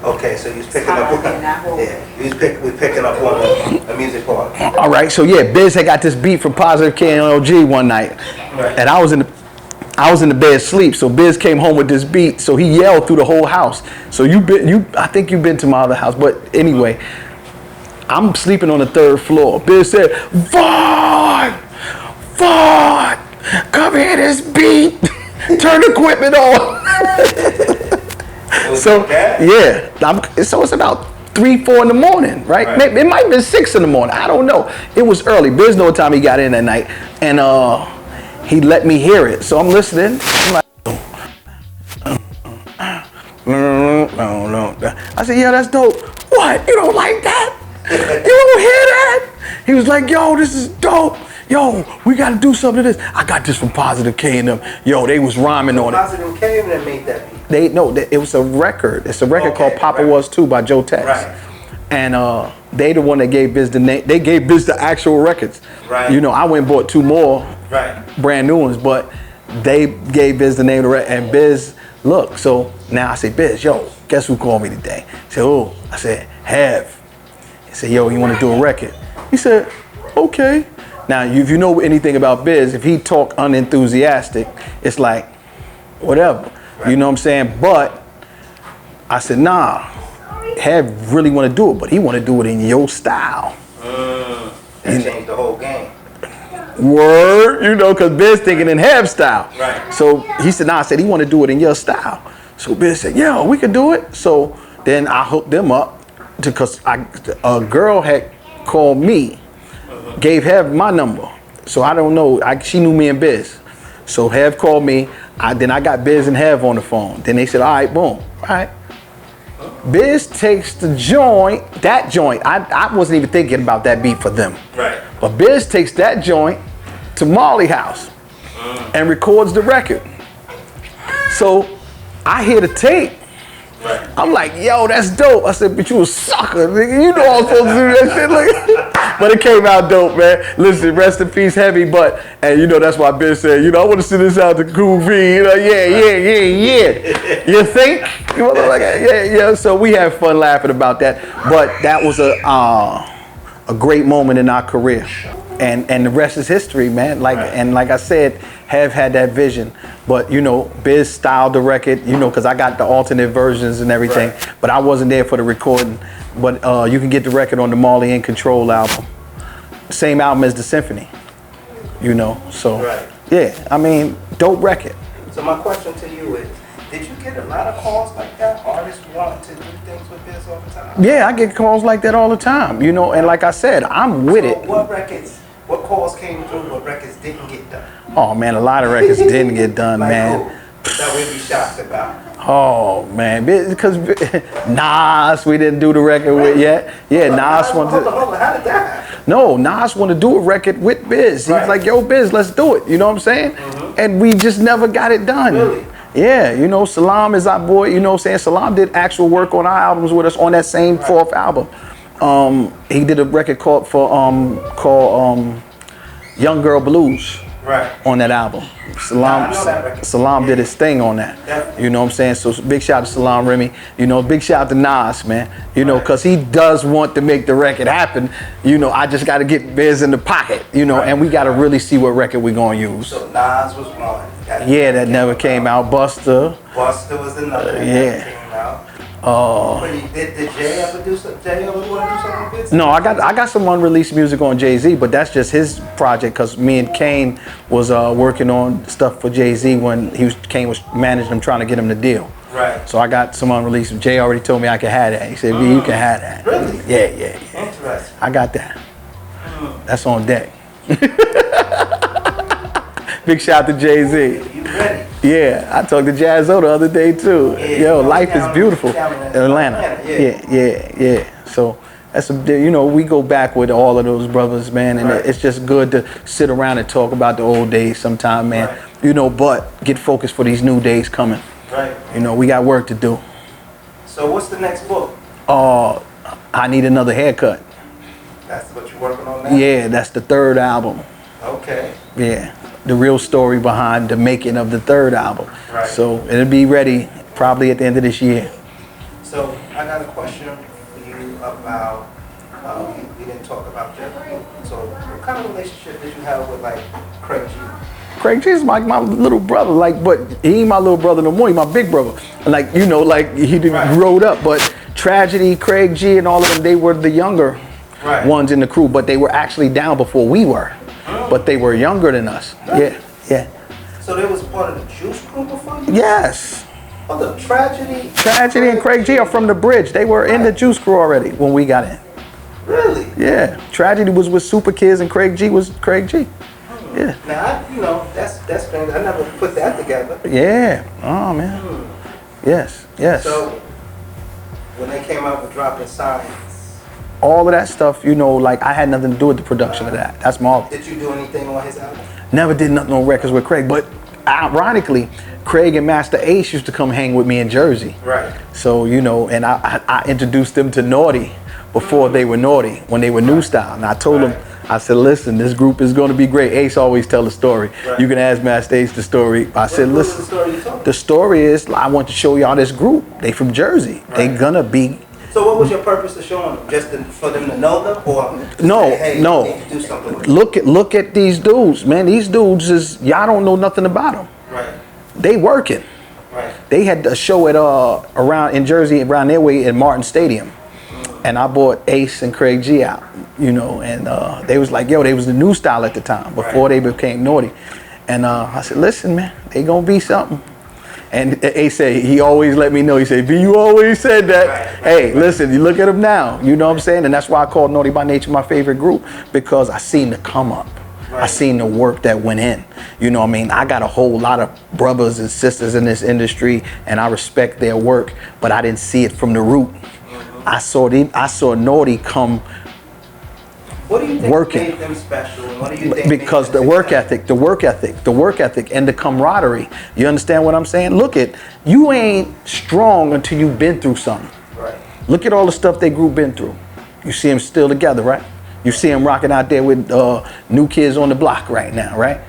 Okay, so you was picking up. Yeah, we picking up on a music part. All right, so yeah, Biz had got this beat from Positive KNLG one night, Right. and I was in the bed asleep. So Biz came home with this beat, so he yelled through the whole house. So I think you've been to my other house, but anyway, I'm sleeping on the 3rd floor. Biz said, "Vaughn, come hear this beat. Turn the equipment on." So yeah, so it's about 3, 4 in the morning, right? Maybe, it might have been 6 in the morning. I don't know. It was early. Biz know what time he got in that night, and he let me hear it. So I'm listening. I'm like, I said, "Yeah, that's dope." "What? You don't like that? You don't hear that?" He was like, "Yo, this is dope. Yo, we got to do something to this." I got this from Positive K and them. Yo, they was rhyming on it. Positive K and them made that beat. It was a record. It's a record called Papa Was Too by Joe Tex. Right. And they the one that gave Biz the name. They gave Biz the actual records. Right. You know, I went and bought 2 more brand new ones, but they gave Biz the name of the record. And Biz, look, so now I say, "Biz, yo, guess who called me today?" He said, "Oh." I said, "Hev." He said, "Yo, you want to do a record?" He said, "Okay." Now, if you know anything about Biz, if he talk unenthusiastic, it's like, whatever. Right. You know what I'm saying? But I said, "Nah, Hev really want to do it, but he want to do it in your style." That changed the whole game. Word, you know, because Biz thinking in Hev style. Right. So he said, "Nah," I said, "he want to do it in your style." So Biz said, "Yeah, we can do it." So then I hooked them up because a girl had called me, gave Hev my number. So I don't know. She knew me and Biz. So Hev called me. Then I got Biz and Hev on the phone. Then they said, "All right, boom." All right. Biz takes the joint, that joint. I wasn't even thinking about that beat for them. Right. But Biz takes that joint to Marley house and records the record. So I hear the tape. Right. I'm like, "Yo, that's dope." I said, "But you a sucker, nigga. You know I was supposed to do that shit." Like, but it came out dope, man. Listen, rest in peace, Heavy. But, and you know, that's why Biz said, "You know, I want to send this out to Cool V." You know, yeah. You think? You know, like, yeah. So we had fun laughing about that. But that was a great moment in our career. And the rest is history, man. And like I said, Hev had that vision, but you know, Biz styled the record, you know, because I got the alternate versions and everything, but I wasn't there for the recording. But you can get the record on the Marley in Control album, same album as the Symphony, you know. So yeah, I mean, dope record. So my question to you is, did you get a lot of calls like that? Artists want to do things with Biz all the time? Yeah, I get calls like that all the time, you know, and like I said, I'm with it. What calls came through, what records didn't get done? Oh man, a lot of records didn't get done, like man. Who? That we'd be shocked about. Oh man, because Nas, we didn't do the record with yet. Yeah, Nas wanted to. Hold on, how did that happen? No, Nas wanted to do a record with Biz. He was like, "Yo, Biz, let's do it." You know what I'm saying? And we just never got it done. Really? Yeah, you know, Salam is our boy. You know what I'm saying? Salam did actual work on our albums with us on that same 4th album. He did a record called Young Girl Blues. Right. On that album. Salam did his thing on that. Definitely. You know what I'm saying? So big shout out to Salam Remy. You know, big shout out to Nas, man. You know, because he does want to make the record happen. You know, I just got to get Biz in the pocket, you know, and we got to really see what record we're going to use. So Nas was one. That never came out. Buster was another. Yeah. That came out. Did Jay ever do something? Jay ever want to do something with this? No, I got some unreleased music on Jay-Z, but that's just his project because me and Kane was working on stuff for Jay-Z when Kane was managing him, trying to get him the deal. Right. So I got some unreleased. Jay already told me I could have that. He said, "B, you can have that." Really? Yeah. Interesting. I got that. That's on deck. Big shout out to Jay-Z. You ready? Yeah, I talked to Jazzo the other day too. Yo, life is beautiful. Atlanta. Yeah. So that's we go back with all of those brothers, man, and it's just good to sit around and talk about the old days sometime, man. Right. You know, but get focused for these new days coming. Right. You know, we got work to do. So what's the next book? I Need Another Haircut. That's what you're working on now? Yeah, that's the 3rd album. Okay. Yeah. The real story behind the making of the 3rd album. Right. So it'll be ready probably at the end of this year. So I got a question for you about, we didn't talk about that. So what kind of relationship did you have with like Kraze? Craig G is like my little brother, like, but he ain't my little brother no more. He my big brother. Like, you know, like he didn't grow up. But Tragedy, Craig G, and all of them, they were the younger ones in the crew. But they were actually down before we were. But they were younger than us. Yeah, yeah. So they was part of the Juice crew before you? Yes. Oh, the Tragedy. Tragedy and Craig G are from the Bridge. They were in the Juice crew already when we got in. Really? Yeah. Tragedy was with Super Kids and Craig G was Craig G. Yeah. Now, you know, that's strange. I never put that together. Yeah. Oh, man. Yes, yes. So, when they came out with Dropping Signs, all of that stuff, you know, like I had nothing to do with the production of that. That's my. Did you do anything on his album? Never did nothing on records with Craig, but ironically, Craig and Master Ace used to come hang with me in Jersey. Right. So, you know, and I introduced them to Naughty before they were Naughty, when they were New Style. And I told them, I said, listen, this group is going to be great. Ace always tell the story. Right. You can ask Master Ace the story. I said, listen, the story is, I want to show y'all this group. They from Jersey. Right. They gonna be. So what was your purpose of showing them? Just for them to know them, or no, say, hey, no. you need to do something with look at these dudes, man. These dudes is, y'all don't know nothing about them. Right. They working. Right. They had a show at around in Jersey, around their way in Martin Stadium. And I bought Ace and Craig G out, you know, and they was like, yo, they was the New Style at the time, before they became Naughty. And I said, listen, man, they gonna be something. And Ace said, he always let me know, he said, B, you always said that. Hey, listen, you look at them now, you know what I'm saying? And that's why I called Naughty by Nature my favorite group, because I seen the come up. I seen the work that went in. You know what I mean? I got a whole lot of brothers and sisters in this industry, and I respect their work, but I didn't see it from the root. I saw Naughty come what do you think working. made them special? And what do you think because the work ethic, and the camaraderie. You understand what I'm saying? Look at, you ain't strong until you've been through something. Right. Look at all the stuff they group been through. You see them still together, right? You see them rocking out there with New Kids on the Block right now, right?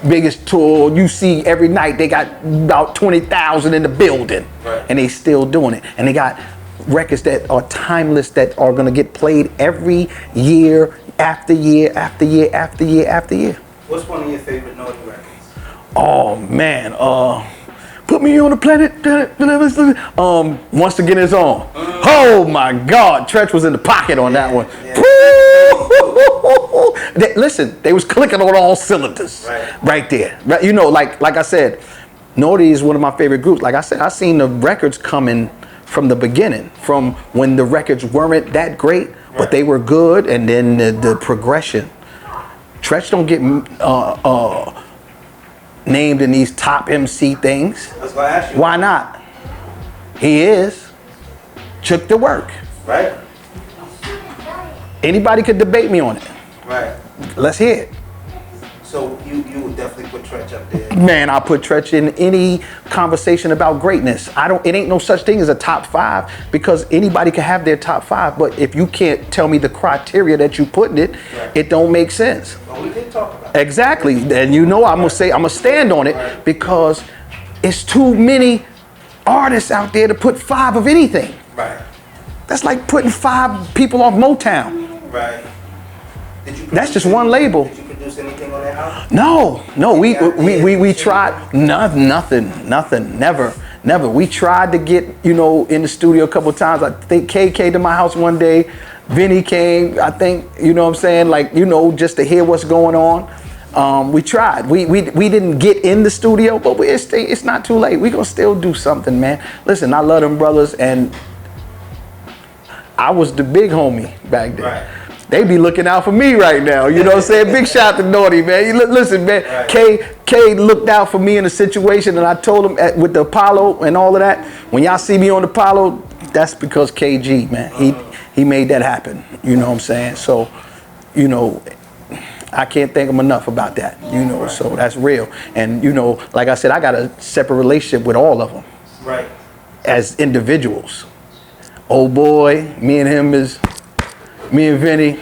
Biggest tour you see every night. They got about 20,000 in the building, and they still doing it. And they got records that are timeless, that are gonna get played every year after year after year after year after year. What's one of your favorite Naughty records? Oh man, Put Me on the Planet. Once Again It's On. Oh my God, Tretch was in the pocket on that one. Listen, they was clicking on all cylinders right there. Right, you know, like I said, Naughty is one of my favorite groups. Like I said, I seen the records coming from the beginning, from when the records weren't that great, but they were good, and then the progression. Tretch don't get named in these top MC things. That's why I asked you. Why not? He is. Took the work. Right. Anybody could debate me on it. Right. Let's hear it. So you would definitely put Tretch up there. Man, I put Tretch in any conversation about greatness. It ain't no such thing as a top 5, because anybody can have their top 5, but if you can't tell me the criteria that you put in it, it don't make sense. Well, we did talk about it. Exactly. And you know I'm gonna stand on it, because it's too many artists out there to put 5 of anything. Right. That's like putting 5 people off Motown. Right. That's just one label. Did you produce anything on that album? No. We tried. Nothing. Never. We tried to get, you know, in the studio a couple of times. I think K came to my house one day. Vinny came. I think, you know what I'm saying, like, you know, just to hear what's going on. We tried. We didn't get in the studio, but it's not too late. We gonna still do something, man. Listen, I love them brothers, and I was the big homie back then. Right. They be looking out for me right now. You know what I'm saying? Big shout to Naughty, man. Listen, man. K looked out for me in a situation, and I told him with the Apollo and all of that, when y'all see me on the Apollo, that's because KG, man. He made that happen. You know what I'm saying? So, you know, I can't thank him enough about that. You know, so that's real. And, you know, like I said, I got a separate relationship with all of them. Right. As individuals. Old boy, me and Vinny,